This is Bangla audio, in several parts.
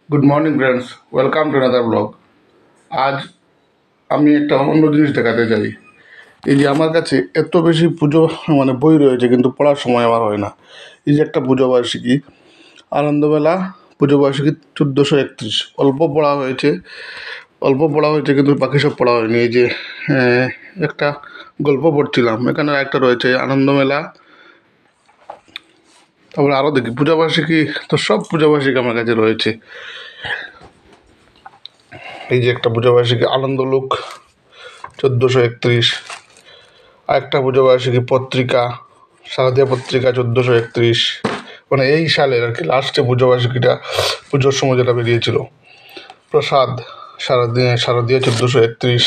Good morning friends, welcome to another blog. আজ আমি একটা অন্য জিনিস দেখাতে চাই। এই যে আমার কাছে এত বেশি পুজো বই রয়েছে, কিন্তু পড়ার সময় আমার হয় না। এই যে একটা পুজো বার্ষিকী, আনন্দমেলা পুজো বার্ষিকী 1431, অল্প পড়া হয়েছে কিন্তু বাকি সব পড়া হয়নি। এই যে একটা গল্প পড়ছিলাম, এখানে একটা রয়েছে আনন্দমেলা। তারপরে আরও দেখি পূজা বার্ষিকী, তো সব পূজা বার্ষিকী আমার কাছে রয়েছে। এই যে একটা পূজা বার্ষিকী আনন্দলোক 1431, আর একটা পূজা বার্ষিকী পত্রিকা শারদীয়া পত্রিকা 1431, এই সালের আর কি লাস্টে পূজা বার্ষিকীটা, পুজোর সময় যেটা বেরিয়েছিল। প্রসাদ শারদীয়া 1431,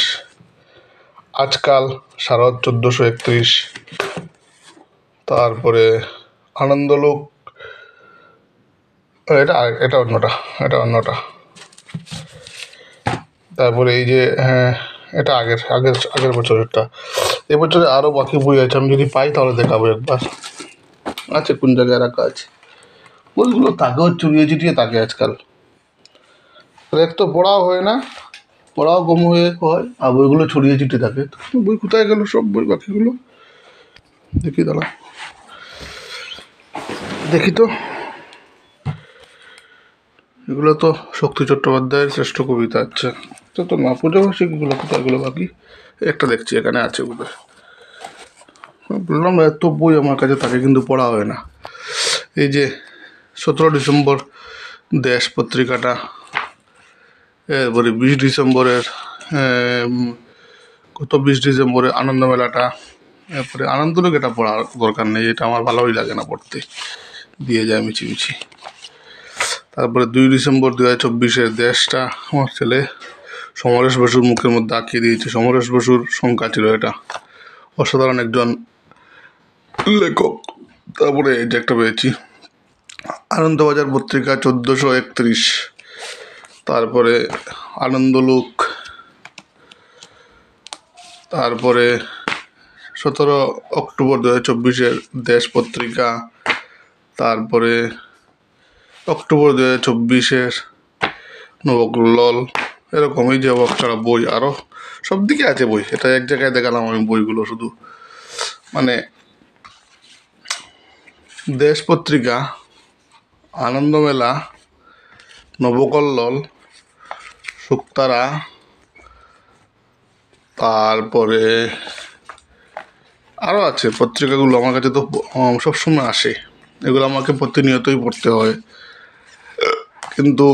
আজকাল শারদ 1431, তারপরে আনন্দলোক, এটা এটা অন্যটা এটা অন্যটা তারপরে এই যে এটা আগের আগের আগের বছরেরটা। এবছরে আরও বাকি বই আছে, আমি যদি পাই তাহলে দেখাবো একবার। আছে কোন জায়গায় রাখা আছে বইগুলো, তাকেও চুরিয়ে চিটিয়ে থাকে আজকাল। এক তো পড়াও হয় না, পড়াও কম হয়, আর বইগুলো ছড়িয়ে ছিটিয়ে থাকে। বই কোথায় গেল সব বই বাকিগুলো? দেখি দাঁড়া, দেখি তো। এগুলো তো শক্তি চট্টোপাধ্যায়ের শ্রেষ্ঠ কবিতা। আচ্ছা, তো না, পূজা বার্ষিকীগুলো কোথায় গেলো বাকি? একটা দেখছি এখানে আছে ওগুলো। বললাম এত বই আমার কাছে থাকে কিন্তু পড়া হয় না। এই যে 17 ডিসেম্বর দেশ পত্রিকাটা, এরপরে 20 ডিসেম্বরের 20 ডিসেম্বরে আনন্দমেলাটা, এরপরে আনন্দলোক। এটা পড়ার দরকার নেই, এটা আমার ভালোই লাগে না পড়তে, দিয়ে যায় মিছিমিছি। তারপরে 2 ডিসেম্বর 2024 দেশটা আমার ছেলে সমরেশ বসুর মুখের মধ্যে আঁকিয়ে দিয়েছে। সমরেশ বসুর সংখ্যা ছিল এটা, অসাধারণ একজন লেখক। তারপরে এই যে একটা পেয়েছি আনন্দবাজার পত্রিকা 1431, তারপরে আনন্দলোক, তারপরে 17 অক্টোবর 2024 দেশ পত্রিকা, তারপরে অক্টোবর 2024 নবকল্লোল। এরকম এই যে একটা বই, আরও সব দিকে আছে বই। এটা এক জায়গায় দেখালাম আমি বইগুলো শুধু। দেশ পত্রিকা, আনন্দমেলা, নবকল্লোল, শুকতারা, তারপরে আরও আছে পত্রিকাগুলো। আমার কাছে তো সবসময় আসে, এগুলো আমাকে প্রতিনিয়তই পড়তে হয়। কিন্তু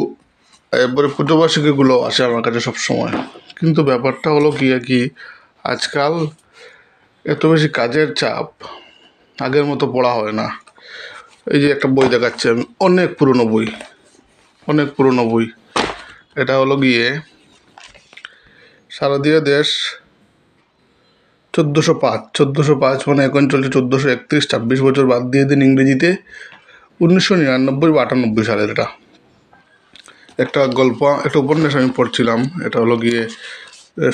এরপরে পুজো বার্ষিকীগুলো আসে আমার কাছে সবসময়। কিন্তু ব্যাপারটা হলো কি আজকাল এত বেশি কাজের চাপ, আগের মতো পড়া হয় না। এই যে একটা বই দেখাচ্ছি আমি, অনেক পুরনো বই। এটা হলো গিয়ে শারদীয় দেশ 1405, এখন চলছে 1431, 26 বছর বাদ দিয়ে দিন ইংরেজিতে। 1999 বা 98 সালের এটা একটা গল্প, একটা উপন্যাস আমি পড়ছিলাম। এটা হলো গিয়ে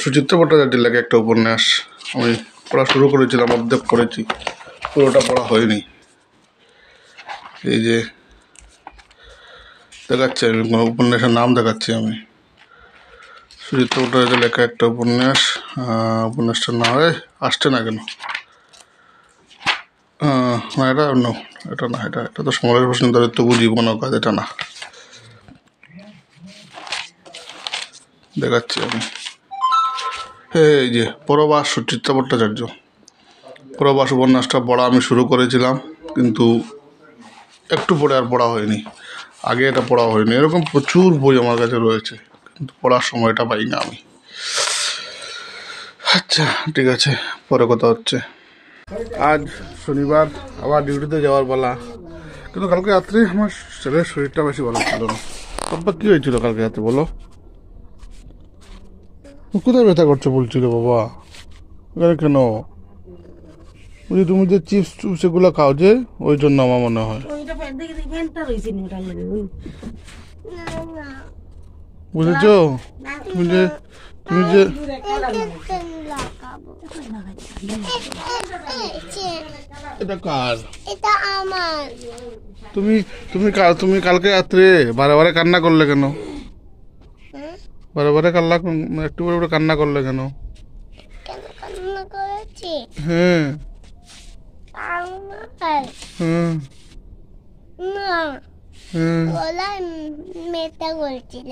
সুচিত্রা ভট্টাচার্যের লেখা একটা উপন্যাস। আমি পড়া শুরু করেছিলাম, অর্ধেক পড়েছি, পুরোটা পড়া হয়নি। এই যে দেখাচ্ছি আমি, কোনো উপন্যাসের নাম দেখাচ্ছি আমি, সুচিত্রা ভট্টাচার্যের লেখা একটা উপন্যাস। উপন্যাসটার নাম আসছে না কেন? না, এটা না, এটা তো সমরেশ বসুন্ধরের তবু জীবন ও কাজ। এটা না, দেখাচ্ছি আমি। এই যে পরবাস, সুচিত্রা ভট্টাচার্য। পরবাস উপন্যাসটা পড়া আমি শুরু করেছিলাম, কিন্তু একটু পড়ে আর পড়া হয়নি। আগে এটা পড়া হয়নি। এরকম প্রচুর বই আমার কাছে রয়েছে, কিন্তু পড়ার সময়টা পাই না আমি। আচ্ছা, ঠিক আছে, পরে কথা হচ্ছে। আজ শনিবার, আবার ডিউটিতে যাওয়ার পালা। কিন্তু কালকে রাত্রে আমার ছেলের শরীরটা বেশি ভালো ছিল না। তারপর কী হয়েছিল কালকে রাতে বলো? কোথায় ব্যথা করছে বলছিল বাবা? কেন? তুমি যে চিপস সেগুলো খাও যে, ওই জন্য আমার মনে হয়। বুঝেছো? তুমি যে তুমি যে এটা কার? এটা আমার। তুমি তুমি তুমি কালকে রাত্রে বারে বারে কান্না করলে কেন? বারে বারে একটু করে কান্না করলে কেন? কেন কান্না করেছি? হ্যাঁ আমার হ্যাঁ না, হ্যাঁ গলায় মেটা করেছিল।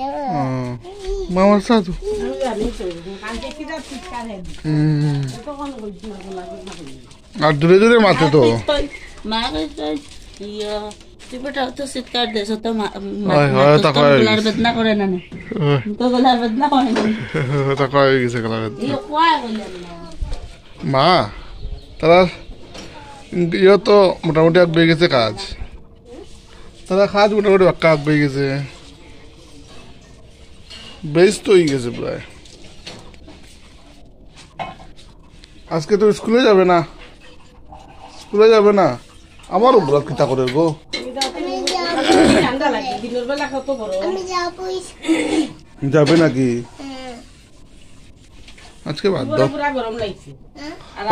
মামার সাথে আর দূরে দূরে মারতে তো বেদনা করে না মা তারা ইয়ে তো মোটামুটি আগ পেয়ে গেছে কাজ, তারা কাজ মোটামুটি বাক্কা আগ পেয়ে গেছে, বেশ তো হয়ে গেছে প্রায়। আজকে তো স্কুলে যাবে না? স্কুলে যাবে না? আমার উপর কিতা করে গো? আমি যাবো। যাবে নাকি? আজকে বাদ দাও।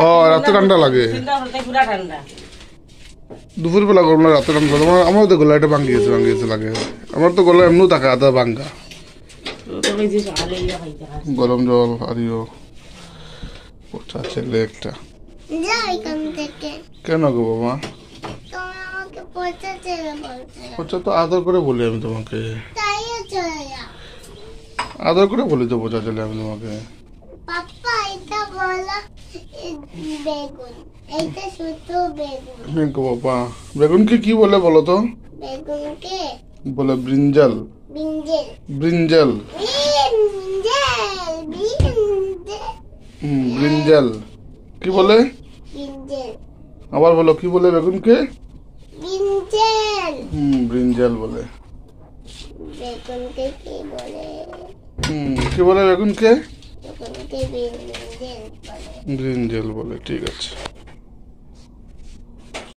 ও রাতে ঠান্ডা লাগে, দুপুর বেলা গরম লাগে, রাতে ঠান্ডা লাগে। আমার তো গলা এটা ভাঙ্গি গেছে লাগে। আমার তো গলা এমনিও থাকে আদা ভাঙ্গা। গরম জল আরিও পচা ছেলে একটা। কেন গো বাবা? পচা তো আদর করে বলি আমি তোমাকে, আদর করে বলি তো পচা ছেলে আমি তোমাকে। পাপা এটা বলা বেগুন, এটা শুধু বেগুন। হ্যাঁ গো বাবা, বেগুনকে কি বলে বলো তো? বেগুনকে বলে ব্রিঞ্জাল। ব্রিঞ্জেল। ব্রিঞ্জাল। ব্রিঞ্জাল কি বলে? ব্রিঞ্জেল। আবার বলো কি বলে বেগুনকে? ব্রিঞ্জেল। ব্রিঞ্জাল বলে। বেগুনকে কি বলে? কি বলে বেগুনকে? বেগুনকে ব্রিঞ্জেল বলে। ব্রিঞ্জাল বলে, ঠিক আছে।